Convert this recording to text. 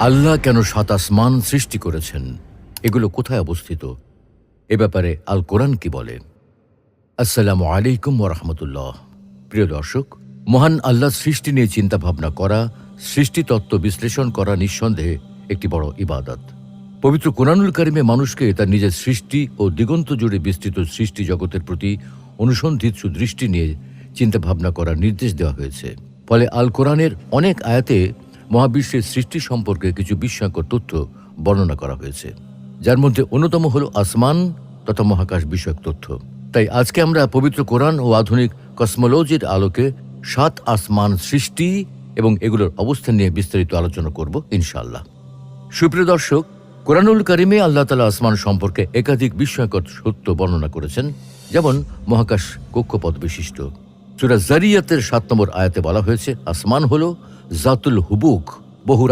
আল্লাহ কেন ৭ আসমান সৃষ্টি করেছেন, এগুলো কোথায় অবস্থিত, এ ব্যাপারে আল কোরআন কি বলে? আসসালামু আলাইকুম ওয়া রাহমাতুল্লাহ। প্রিয় দর্শক, মহান আল্লাহ সৃষ্টি নিয়ে চিন্তা ভাবনা করা, সৃষ্টিতত্ত্ব বিশ্লেষণ করা নিঃসন্দেহে একটি বড় ইবাদত। পবিত্র কোরআনুল কারিমে মানুষকে তার নিজের সৃষ্টি ও দিগন্ত জুড়ে বিস্তৃত সৃষ্টি জগতের প্রতি অনুসন্ধিৎসু দৃষ্টি নিয়ে চিন্তা ভাবনা করার নির্দেশ দেওয়া হয়েছে। ফলে আল কোরআনের অনেক আয়াতে মহাবিশ্বের সৃষ্টি সম্পর্কে কিছু বিস্ময়কর তথ্য বর্ণনা করা হয়েছে, যার মধ্যে অন্যতম হল আসমান তথা মহাকাশ বিষয়ক তথ্য। তাই আজকে আমরা পবিত্র কোরআন ও আধুনিক কসমোলজির আলোকে ৭ আসমান সৃষ্টি এবং এগুলোর অবস্থান নিয়ে বিস্তারিত আলোচনা করব ইনশাআল্লাহ। সুপ্রিয় দর্শক, কোরআনুল কারিমে আল্লাহ তাআলা আসমান সম্পর্কে একাধিক বিস্ময়কর সত্য বর্ণনা করেছেন, যেমন মহাকাশ কক্ষপথ বিশিষ্ট। সূরা যারিয়াতের ৭ নম্বর আয়াতে বলা হয়েছে, আসমান হল জাতুল হুবুক, বহু